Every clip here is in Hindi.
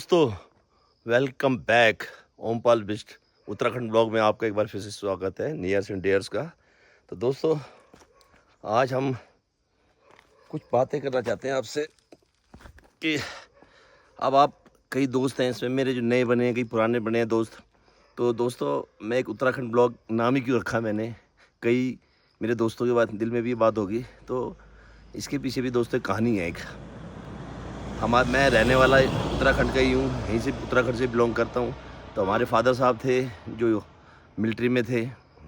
दोस्तों, welcome back. Ompal Bisht Uttarakhand blog में आपका एक बार फिर से स्वागत है नियर्स एंड डेयर्स का। तो दोस्तों, आज हम कुछ बातें करना चाहते हैं आपसे कि अब आप कई दोस्त हैं इसमें मेरे जो नए बने हैं, कई पुराने बने हैं दोस्त। तो दोस्तों, मैं एक उत्तराखंड ब्लॉग नाम ही क्यों रखा मैंने, कई मेरे दोस्तों के बाद दिल में भी ये बात होगी। तो इसके पीछे भी दोस्तों एक कहानी है। मैं रहने वाला उत्तराखंड का ही हूँ, यहीं से उत्तराखंड से बिलोंग करता हूँ। तो हमारे फादर साहब थे जो मिलिट्री में थे,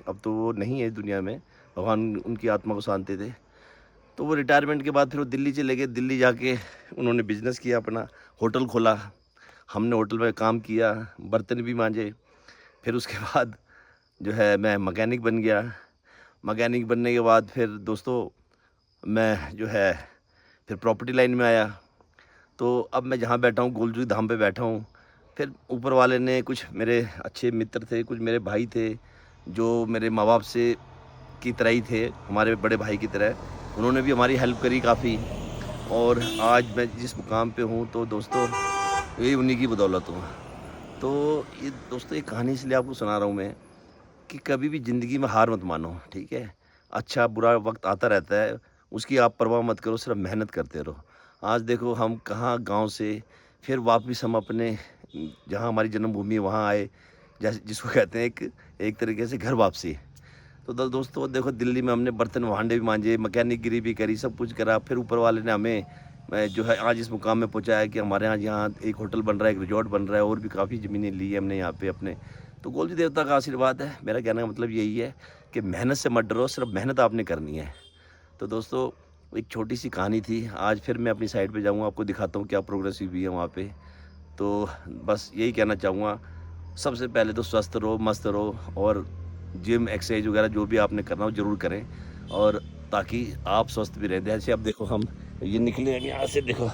अब तो वो नहीं है इस दुनिया में, भगवान उनकी आत्मा को शांति दे। तो वो रिटायरमेंट के बाद फिर वो दिल्ली चले गए। दिल्ली जाके उन्होंने बिजनेस किया, अपना होटल खोला। हमने होटल में काम किया, बर्तन भी मांजे। फिर उसके बाद जो है मैं मैकेनिक बन गया। मैकेनिक बनने के बाद फिर दोस्तों मैं जो है फिर प्रॉपर्टी लाइन में आया। तो अब मैं जहाँ बैठा हूँ, गोलजू धाम पे बैठा हूँ। फिर ऊपर वाले ने, कुछ मेरे अच्छे मित्र थे, कुछ मेरे भाई थे जो मेरे माँ बाप से की तरह ही थे, हमारे बड़े भाई की तरह। उन्होंने भी हमारी हेल्प करी काफ़ी, और आज मैं जिस मुकाम पे हूँ तो दोस्तों यही उन्हीं की बदौलत हूँ। तो ये दोस्तों एक कहानी इसलिए आपको सुना रहा हूँ मैं कि कभी भी ज़िंदगी में हार मत मानो, ठीक है। अच्छा बुरा वक्त आता रहता है, उसकी आप परवाह मत करो, सिर्फ मेहनत करते रहो। आज देखो हम कहाँ गांव से फिर वापस हम अपने जहाँ हमारी जन्मभूमि है वहाँ आए, जैसे जिसको कहते हैं एक तरीके से घर वापसी। तो दोस्तों देखो, दिल्ली में हमने बर्तन भांडे भी मांजे, मैकेनिकगिरी भी करी, सब कुछ करा। फिर ऊपर वाले ने हमें जो है आज इस मुकाम में पहुँचाया कि हमारे यहाँ एक होटल बन रहा है, एक रिजॉर्ट बन रहा है, और भी काफ़ी ज़मीनें ली है हमने यहाँ पे अपने। तो गोलजी देवता का आशीर्वाद है। मेरा कहने का मतलब यही है कि मेहनत से मत डरो, सिर्फ मेहनत आपने करनी है। तो दोस्तों, एक छोटी सी कहानी थी। आज फिर मैं अपनी साइड पे जाऊँगा, आपको दिखाता हूँ क्या प्रोग्रेस हुई है वहाँ पे। तो बस यही कहना चाहूँगा, सबसे पहले तो स्वस्थ रहो, मस्त रहो, और जिम एक्सरसाइज वगैरह जो भी आपने करना हो ज़रूर करें, और ताकि आप स्वस्थ भी रहें। जैसे अब देखो हम ये निकले हैं यहाँ से, देखो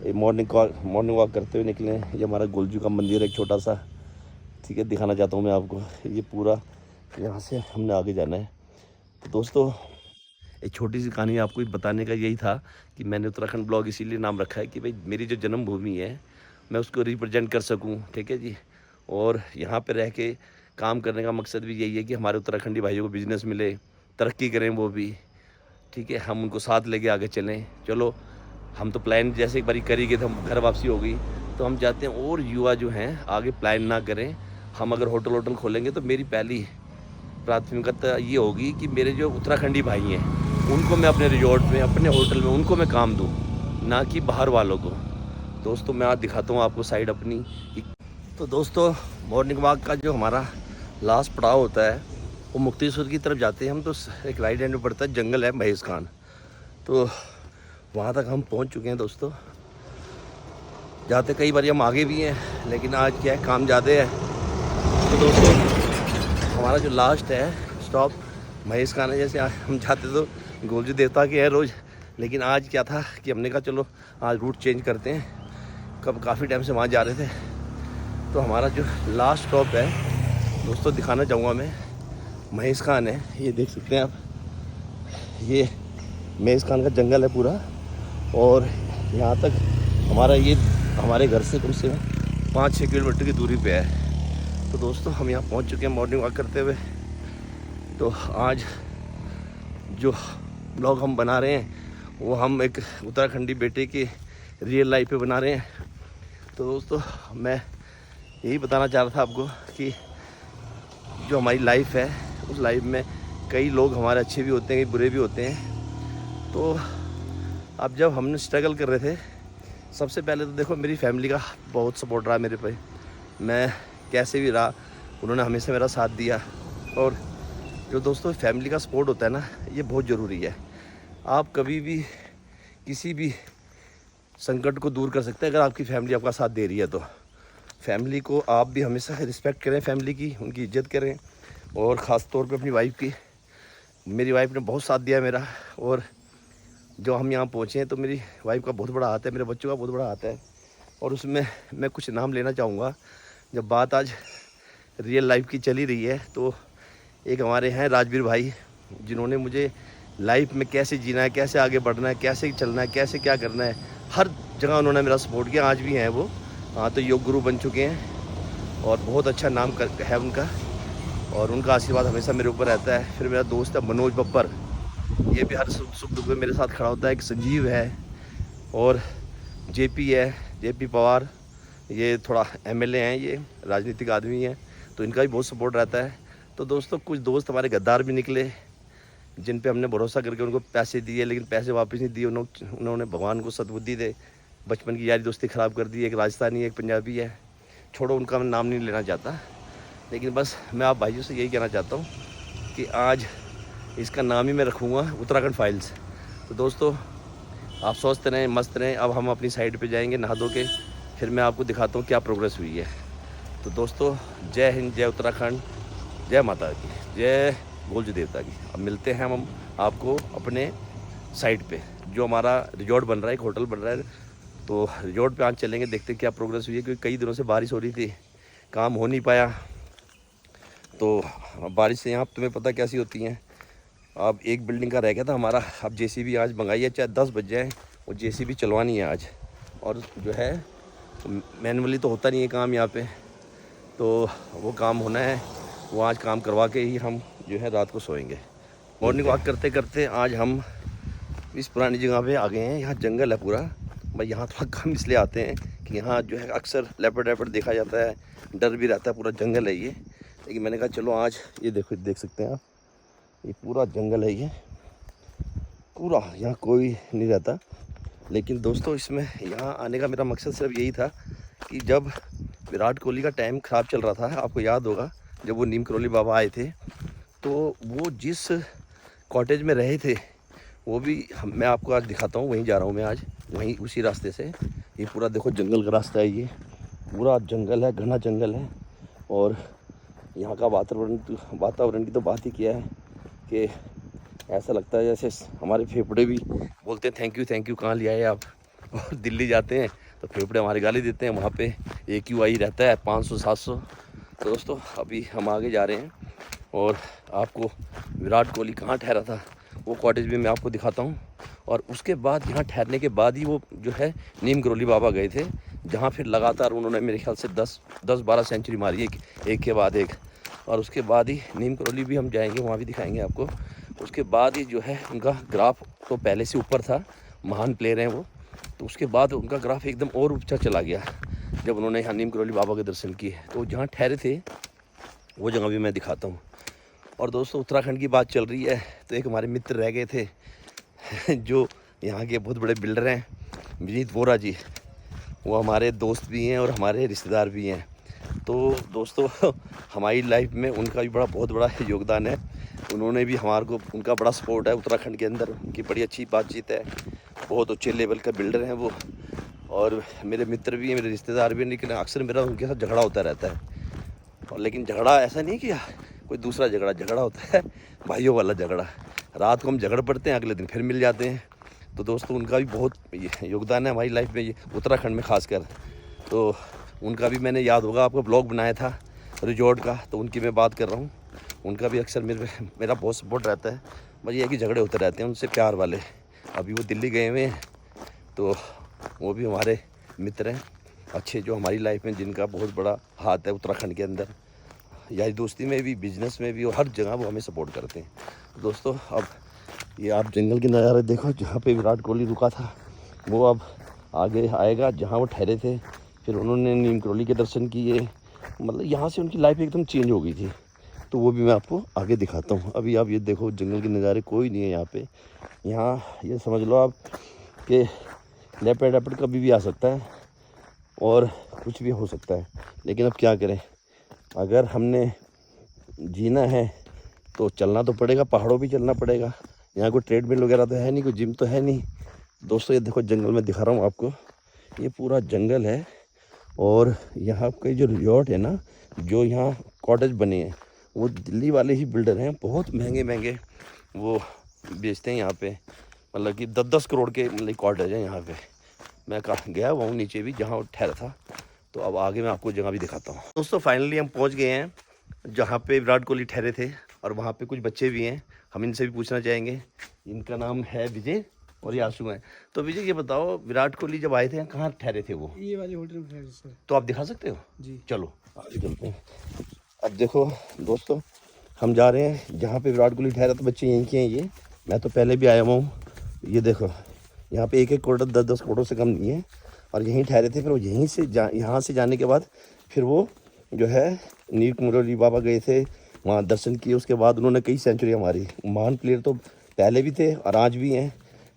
ये मॉर्निंग वॉक करते हुए निकले हैं। ये हमारा गोलजू का मंदिर है, एक छोटा सा, ठीक है, दिखाना चाहता हूँ मैं आपको। ये पूरा यहाँ से हमने आगे जाना है। तो दोस्तों, एक छोटी सी कहानी आपको बताने का यही था कि मैंने उत्तराखंड ब्लॉग इसीलिए नाम रखा है कि भाई मेरी जो जन्मभूमि है मैं उसको रिप्रेजेंट कर सकूं, ठीक है जी। और यहाँ पे रह के काम करने का मकसद भी यही है कि हमारे उत्तराखंडी भाइयों को बिजनेस मिले, तरक्की करें वो भी, ठीक है। हम उनको साथ लेके आगे चलें। चलो, हम तो प्लान जैसे एक बारी करी गए थे, हम घर वापसी हो गई, तो हम चाहते हैं और युवा जो हैं आगे प्लान ना करें। हम अगर होटल खोलेंगे तो मेरी पहली प्राथमिकता ये होगी कि मेरे जो उत्तराखंडी भाई हैं उनको मैं अपने रिजॉर्ट में, अपने होटल में उनको मैं काम दूँ, ना कि बाहर वालों को। दोस्तों, मैं आज दिखाता हूँ आपको साइड अपनी। तो दोस्तों, मॉर्निंग वॉक का जो हमारा लास्ट पड़ाव होता है वो मुक्तेश्वर की तरफ जाते हैं हम। तो एक राइट हैंड में पड़ता है, जंगल है महेश खान। तो वहाँ तक हम पहुँच चुके हैं दोस्तों। जाते कई बार हम आगे भी हैं, लेकिन आज क्या है, काम ज़्यादा है। तो दोस्तों, हमारा जो लास्ट है स्टॉप महेश खान है। जैसे हम जाते तो गोलजू देवता के हैं रोज़, लेकिन आज क्या था कि हमने कहा चलो आज रूट चेंज करते हैं। काफ़ी टाइम से वहाँ जा रहे थे। तो हमारा जो लास्ट स्टॉप है दोस्तों, दिखाना चाहूँगा मैं, महेश खान है। ये देख सकते हैं आप, ये महेश खान का जंगल है पूरा, और यहाँ तक हमारे घर से कम से कम 5-6 किलोमीटर की दूरी पे है। तो दोस्तों, हम यहाँ पहुँच चुके हैं मॉर्निंग वॉक करते हुए। तो आज जो ब्लॉग हम बना रहे हैं वो हम एक उत्तराखंडी बेटे की रियल लाइफ पे बना रहे हैं। तो दोस्तों, मैं यही बताना चाह रहा था आपको कि जो हमारी लाइफ है उस लाइफ में कई लोग हमारे अच्छे भी होते हैं, कई बुरे भी होते हैं। तो अब जब हमने स्ट्रगल कर रहे थे, सबसे पहले तो देखो मेरी फैमिली का बहुत सपोर्ट रहा मेरे पे। मैं कैसे भी रहा, उन्होंने हमेशा मेरा साथ दिया। और जो दोस्तों फैमिली का सपोर्ट होता है ना, ये बहुत ज़रूरी है। आप कभी भी किसी भी संकट को दूर कर सकते हैं अगर आपकी फैमिली आपका साथ दे रही है। तो फैमिली को आप भी हमेशा रिस्पेक्ट करें, फैमिली की, उनकी इज्जत करें, और ख़ास तौर पे अपनी वाइफ की। मेरी वाइफ ने बहुत साथ दिया मेरा, और जो हम यहाँ पहुँचे हैं तो मेरी वाइफ का बहुत बड़ा हाथ है, मेरे बच्चों का बहुत बड़ा हाथ है। और उसमें मैं कुछ नाम लेना चाहूँगा। जब बात आज रियल लाइफ की चली रही है, तो एक हमारे हैं राजवीर भाई, जिन्होंने मुझे लाइफ में कैसे जीना है, कैसे आगे बढ़ना है, कैसे चलना है, कैसे क्या करना है, हर जगह उन्होंने मेरा सपोर्ट किया। आज भी हैं वो, हाँ तो योग गुरु बन चुके हैं और बहुत अच्छा नाम है उनका, और उनका आशीर्वाद हमेशा मेरे ऊपर रहता है। फिर मेरा दोस्त है मनोज बब्बर, ये भी हर सुख दुख में मेरे साथ खड़ा होता है। एक संजीव है और जेपी है, जेपी पवार, ये थोड़ा एमएलए हैं, ये राजनीतिक आदमी हैं, तो इनका भी बहुत सपोर्ट रहता है। तो दोस्तों कुछ दोस्त हमारे गद्दार भी निकले, जिन पे हमने भरोसा करके उनको पैसे दिए लेकिन पैसे वापस नहीं दिए। उन्होंने भगवान को सद्बुद्धि दे बचपन की यारी दोस्ती ख़राब कर दी। एक राजस्थानी एक पंजाबी है, छोड़ो उनका मैं नाम नहीं लेना चाहता, लेकिन बस मैं आप भाइयों से यही कहना चाहता हूँ कि आज इसका नाम ही मैं रखूँगा उत्तराखंड फाइल्स। तो दोस्तों आप स्वस्थ रहें, मस्त रहें। अब हम अपनी साइड पे जाएंगे नहा धो के, फिर मैं आपको दिखाता हूँ क्या प्रोग्रेस हुई है। तो दोस्तों जय हिंद, जय उत्तराखंड, जय माता की, जय गोलजू देवता की। अब मिलते हैं हम आपको अपने साइड पे, जो हमारा रिजॉर्ट बन रहा है, एक होटल बन रहा है। तो रिजॉर्ट पे आज चलेंगे, देखते क्या प्रोग्रेस हुई है, क्योंकि कई दिनों से बारिश हो रही थी, काम हो नहीं पाया। तो बारिश से यहाँ तुम्हें पता कैसी होती हैं। अब एक बिल्डिंग का रह गया था हमारा, अब जेसीबी आज मंगाई है, चाहे 10 बज जाए, वो जेसीबी चलवानी है आज। और जो है मैनुअली तो होता नहीं है काम यहाँ पे, तो वो काम होना है, वो आज काम करवा के ही हम जो है रात को सोएंगे। मॉर्निंग वॉक करते करते आज हम इस पुरानी जगह पे आ गए हैं। यहाँ जंगल है पूरा, भाई यहाँ थोड़ा कम इसलिए आते हैं कि यहाँ जो है अक्सर लेपर्ड वेपर्ड देखा जाता है, डर भी रहता है, पूरा जंगल है ये। लेकिन मैंने कहा चलो आज ये देखो, देख सकते हैं आप, ये पूरा जंगल है, ये पूरा, यहाँ कोई नहीं रहता। लेकिन दोस्तों इसमें यहाँ आने का मेरा मकसद सिर्फ यही था कि जब विराट कोहली का टाइम ख़राब चल रहा था, आपको याद होगा जब वो नीम करौली बाबा आए थे, तो वो जिस कॉटेज में रहे थे वो भी मैं आपको आज दिखाता हूँ। वहीं जा रहा हूँ मैं आज, वहीं उसी रास्ते से। ये पूरा देखो जंगल का रास्ता है, ये पूरा जंगल है, घना जंगल है। और यहाँ का वातावरण की तो बात ही किया है कि ऐसा लगता है जैसे हमारे फेफड़े भी बोलते हैं थैंक यू कहाँ ले आए आप। और दिल्ली जाते हैं तो फेफड़े हमारे गाली देते हैं, वहाँ पे AQI रहता है 500-700। तो दोस्तों अभी हम आगे जा रहे हैं और आपको विराट कोहली कहाँ ठहरा था वो कॉटेज भी मैं आपको दिखाता हूँ। और उसके बाद यहाँ ठहरने के बाद ही वो जो है नीम करौली बाबा गए थे, जहाँ फिर लगातार उन्होंने मेरे ख्याल से 10-12 सेंचुरी मारी, एक के बाद एक। और उसके बाद ही नीम करौली भी हम जाएंगे, वहाँ भी दिखाएंगे आपको। उसके बाद ही जो है उनका ग्राफ तो पहले से ऊपर था, महान प्लेयर हैं वो, तो उसके बाद उनका ग्राफ एकदम और ऊंचा चला गया जब उन्होंने यहाँ नीम करौली बाबा के दर्शन किए। तो जहाँ ठहरे थे वो जगह भी मैं दिखाता हूँ। और दोस्तों उत्तराखंड की बात चल रही है तो एक हमारे मित्र रह गए थे जो यहाँ के बहुत बड़े बिल्डर हैं, विनीत वोरा जी। वो हमारे दोस्त भी हैं और हमारे रिश्तेदार भी हैं। तो दोस्तों हमारी लाइफ में उनका भी बहुत बड़ा योगदान है। उन्होंने भी हमारे को, उनका बड़ा सपोर्ट है उत्तराखंड के अंदर, उनकी बड़ी अच्छी बातचीत है, बहुत अच्छे लेवल का बिल्डर हैं वो। और मेरे मित्र भी हैं, मेरे रिश्तेदार भी हैं, लेकिन अक्सर मेरा उनके साथ झगड़ा होता रहता है। और लेकिन झगड़ा ऐसा नहीं कि कोई दूसरा झगड़ा होता है, भाइयों वाला झगड़ा। रात को हम झगड़ पड़ते हैं, अगले दिन फिर मिल जाते हैं। तो दोस्तों उनका भी बहुत योगदान है हमारी लाइफ में, ये उत्तराखंड में खासकर। तो उनका भी मैंने, याद होगा आपको, ब्लॉग बनाया था रिजॉर्ट का, तो उनकी मैं बात कर रहा हूँ। उनका भी अक्सर मेरा बहुत सपोर्ट रहता है। बस ये है कि झगड़े होते रहते हैं उनसे, प्यार वाले। अभी वो दिल्ली गए हुए हैं, तो वो भी हमारे मित्र हैं अच्छे, जो हमारी लाइफ में जिनका बहुत बड़ा हाथ है उत्तराखंड के अंदर, यारी दोस्ती में भी, बिजनेस में भी, और हर जगह वो हमें सपोर्ट करते हैं। दोस्तों अब ये आप जंगल के नज़ारे देखो, जहाँ पे विराट कोहली रुका था वो अब आगे आएगा जहाँ वो ठहरे थे। फिर उन्होंने नीम करौली के दर्शन किए, मतलब यहाँ से उनकी लाइफ एकदम चेंज हो गई थी। तो वो भी मैं आपको आगे दिखाता हूँ। अभी आप ये देखो जंगल के नज़ारे, कोई नहीं है यहाँ पे। यहाँ ये समझ लो आप कि लेपर्ड कभी भी आ सकता है और कुछ भी हो सकता है। लेकिन अब क्या करें, अगर हमने जीना है तो चलना तो पड़ेगा, पहाड़ों भी चलना पड़ेगा। यहाँ कोई ट्रेडमिल वगैरह तो है नहीं, कोई जिम तो है नहीं। दोस्तों ये देखो जंगल में दिखा रहा हूँ आपको, ये पूरा जंगल है। और यहाँ के जो रिजॉर्ट है ना, जो यहाँ कॉटेज बने हैं, वो दिल्ली वाले ही बिल्डर हैं, बहुत महंगे वो बेचते हैं यहाँ पे। मतलब कि 10-10 करोड़ के मतलब कॉटेज है यहाँ पे। मैं गया हुआ हूँ नीचे भी जहाँ वो ठहरा था। तो अब आगे मैं आपको जगह भी दिखाता हूँ। दोस्तों फाइनली हम पहुँच गए हैं जहाँ पे विराट कोहली ठहरे थे, और वहाँ पे कुछ बच्चे भी हैं, हम इनसे भी पूछना चाहेंगे। इनका नाम है विजय, और ये आंसू हैं। तो विजय ये बताओ, विराट कोहली जब आए थे कहाँ ठहरे थे वो? ये वाले होटल में ठहरे सर। तो आप दिखा सकते हो? जी चलो आगे चलते हैं। अब देखो दोस्तों, हम जा रहे हैं जहाँ पे विराट कोहली ठहरा, तो बच्चे यहीं के हैं ये। मैं तो पहले भी आया हुआ हूँ। ये देखो यहाँ पे 1-1 करोड़ 10-10 करोड़ से कम नहीं है, और यहीं ठहरे थे। फिर वो यहीं से यहाँ से जाने के बाद फिर वो जो है नीर मुरली बाबा गए थे, वहाँ दर्शन किए। उसके बाद उन्होंने कई सेंचुरियाँ मारी। महान प्लेयर तो पहले भी थे और आज भी हैं।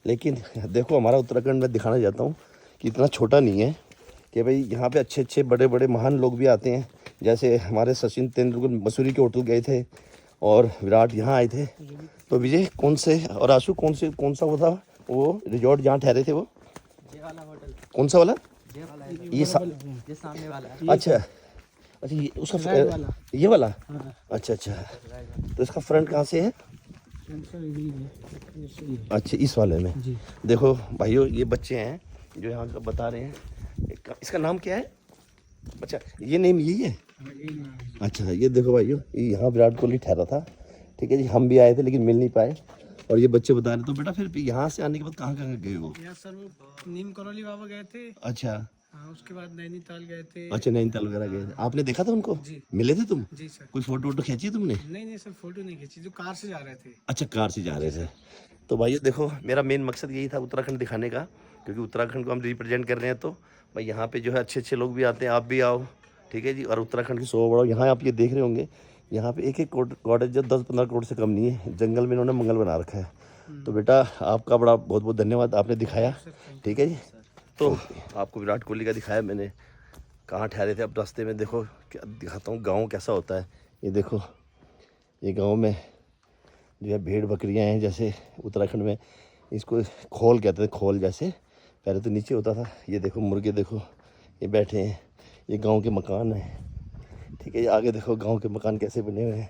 लेकिन देखो हमारा उत्तराखंड में दिखाना चाहता हूँ कि इतना छोटा नहीं है, कि भाई यहाँ पे अच्छे अच्छे बड़े बड़े महान लोग भी आते हैं। जैसे हमारे सचिन तेंदुलकर मसूरी के होटल गए थे, और विराट यहाँ आए थे। तो विजय कौन से और आशु कौन सा वो था वो रिजॉर्ट जहाँ ठहरे थे वो? ये वाला होटल। कौन सा वाला? ये वाला ये सामने वाला है। अच्छा अच्छा, ये उसका वाला। ये वाला? हाँ। अच्छा अच्छा, तो इसका फ्रंट कहाँ से है? अच्छा इस वाले में जी। देखो भाइयों, ये बच्चे हैं जो यहाँ का बता रहे हैं। इसका नाम क्या है? अच्छा ये नेम यही है? अच्छा ये देखो भाइयों, ये यहाँ विराट कोहली ठहरा था। ठीक है जी, हम भी आए थे लेकिन मिल नहीं पाए। और ये बच्चे बता रहे। तो बेटा फिर यहाँ से आने के बाद कहाँ कहाँ गए हो? यहाँ सर वो नीम करौली बाबा गए थे। अच्छा हाँ, उसके बाद नैनीताल गए थे। अच्छा, नैनीताल वगैरह गए थे। आपने देखा था उनको? जी। मिले थे तुम? जी सर। कोई फोटो वोटो खींची तुमने? नहीं सर, फोटो नहीं खींची, जो कार से जा रहे थे। अच्छा कार से जा रहे थे। तो भाई देखो, मेरा मेन मकसद यही था उत्तराखंड दिखाने का, क्योंकि उत्तराखंड को हम रिप्रेजेंट कर रहे हैं। तो भाई यहाँ पे जो है अच्छे अच्छे लोग भी आते हैं, आप भी आओ। ठीक है जी, और उत्तराखंड की शोभा बढ़ाओ। यहाँ आप ये देख रहे होंगे, यहाँ पे 1-1 कॉटेज जो 10-15 करोड़ से कम नहीं है। जंगल में इन्होंने मंगल बना रखा है। तो बेटा आपका बड़ा बहुत बहुत धन्यवाद, आपने दिखाया। ठीक है जी, तो आपको विराट कोहली का दिखाया मैंने, कहाँ ठहरे थे। अब रास्ते में देखो क्या दिखाता हूँ, गाँव कैसा होता है। ये देखो, ये गाँव में जो है भेड़ बकरियां हैं, जैसे उत्तराखंड में इसको खोल कहते थे, खोल जैसे। पहले तो नीचे होता था। ये देखो मुर्गे, देखो ये बैठे हैं। ये गांव के मकान हैं। ठीक है, ये आगे देखो गांव के मकान कैसे बने हुए हैं।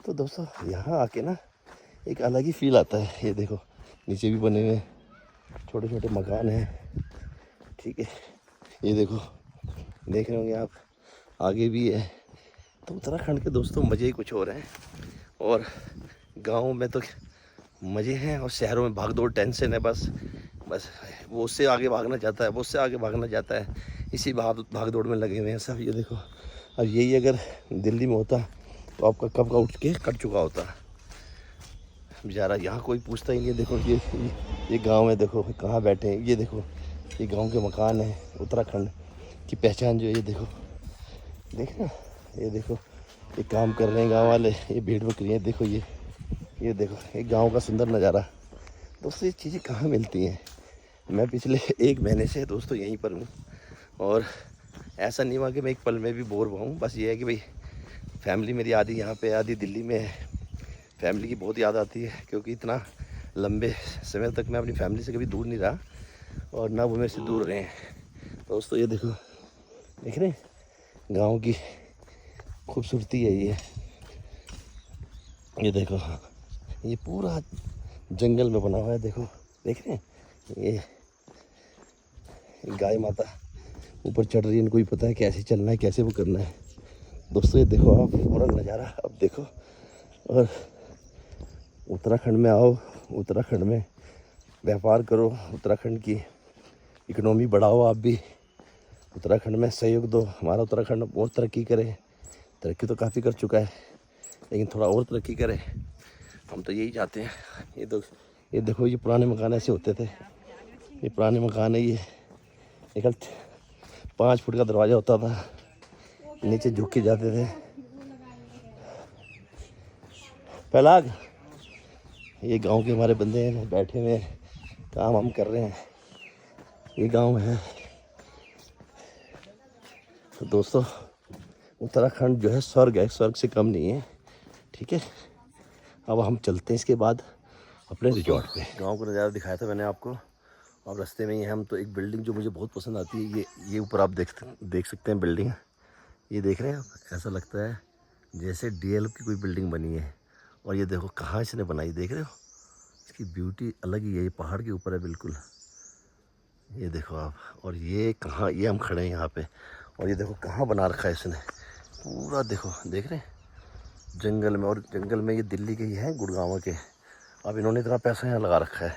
तो दोस्तों यहाँ आके ना एक अलग ही फील आता है। ये देखो नीचे भी बने हुए हैं छोटे छोटे मकान हैं। ठीक है, ये देखो देख रहे होंगे आप, आगे भी है। तो उत्तराखंड के दोस्तों मज़े ही कुछ और हैं। और गाँव में तो मज़े हैं, और शहरों में भागदौड़ टेंशन है। बस वो उससे आगे भागना चाहता है, वो उससे आगे भागना चाहता है। इसी भागदौड़ में लगे हुए हैं सब। ये देखो, अब यही अगर दिल्ली में होता तो आपका कब का उठ के कट चुका होता बेचारा। यहाँ कोई पूछता ही नहीं है। देखो ये गांव है, देखो कहाँ बैठे हैं। ये देखो ये गांव के मकान है। उत्तराखंड की पहचान जो है, ये देखो देख ना, ये देखो ये काम कर रहे हैं गांव वाले। ये भेड़ बकरियाँ देखो, ये देखो ये गांव का सुंदर नज़ारा। दोस्तों ये चीज़ें कहाँ मिलती हैं। मैं पिछले 1 महीने से दोस्तों यहीं पर हूँ, और ऐसा नहीं हुआ कि मैं एक पल में भी बोर हुआ हूँ। बस ये है कि भाई फैमिली मेरी आधी यहाँ पे आधी दिल्ली में है। फैमिली की बहुत याद आती है, क्योंकि इतना लंबे समय तक मैं अपनी फैमिली से कभी दूर नहीं रहा, और ना वो मेरे से दूर रहे हैं। दोस्तों ये देखो, देख रहे हैं गाँव की खूबसूरती है ये देखो, ये पूरा जंगल में बना हुआ है। देखो देख रहे हैं, ये गाय माता ऊपर चढ़ रही है। इनको भी पता है कैसे चलना है, कैसे वो करना है। दोस्तों ये देखो आप पूरा नज़ारा अब देखो। और उत्तराखंड में आओ, उत्तराखंड में व्यापार करो, उत्तराखंड की इकोनॉमी बढ़ाओ। आप भी उत्तराखंड में सहयोग दो। हमारा उत्तराखंड और तरक्की करे। तरक्की तो काफ़ी कर चुका है, लेकिन थोड़ा और तरक्की करे, हम तो यही चाहते हैं। ये देखो ये पुराने मकान ऐसे होते थे। ये पुराने मकान है। ये निकल 5 फुट का दरवाज़ा होता था, नीचे झुक के जाते थे। पहलाग ये गांव के हमारे बंदे हैं, बैठे हुए हैं, काम हम कर रहे हैं। ये गांव है। तो दोस्तों उत्तराखंड जो है स्वर्ग है, स्वर्ग से कम नहीं है। ठीक है, अब हम चलते हैं इसके बाद अपने रिजॉर्ट पे। गांव का नज़ारा दिखाया था मैंने आपको, और रास्ते में ही हम तो एक बिल्डिंग जो मुझे बहुत पसंद आती है, ये ऊपर आप देख सकते हैं बिल्डिंग। ये देख रहे हैं आप, ऐसा लगता है जैसे डीएलएफ की कोई बिल्डिंग बनी है। और ये देखो कहाँ इसने बनाई, देख रहे हो, इसकी ब्यूटी अलग ही है। ये पहाड़ के ऊपर है बिल्कुल, ये देखो आप। और ये कहाँ, ये हम खड़े हैं यहाँ पे, और ये देखो कहाँ बना रखा है इसने पूरा। देखो देख रहे हैं जंगल में, और जंगल में ये दिल्ली के ही हैं, गुड़गांव के। अब इन्होंने इतना पैसा यहाँ लगा रखा है।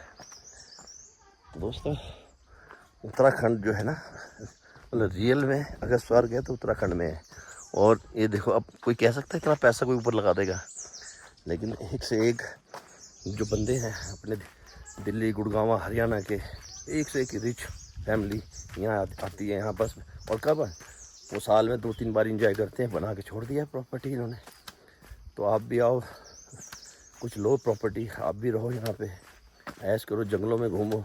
दोस्तों उत्तराखंड जो है ना, मतलब रियल में अगर स्वर्ग है तो उत्तराखंड में है। और ये देखो, अब कोई कह सकता है इतना पैसा कोई ऊपर लगा देगा, लेकिन एक से एक जो बंदे हैं अपने दिल्ली, गुड़गांव, हरियाणा के, एक से एक रिच फैमिली यहाँ आती है यहाँ बस। और कब वो साल में 2-3 बार इंजॉय करते हैं, बना के छोड़ दिया प्रॉपर्टी इन्होंने। तो आप भी आओ, कुछ लो प्रॉपर्टी, आप भी रहो यहाँ पे, ऐश करो, जंगलों में घूमो,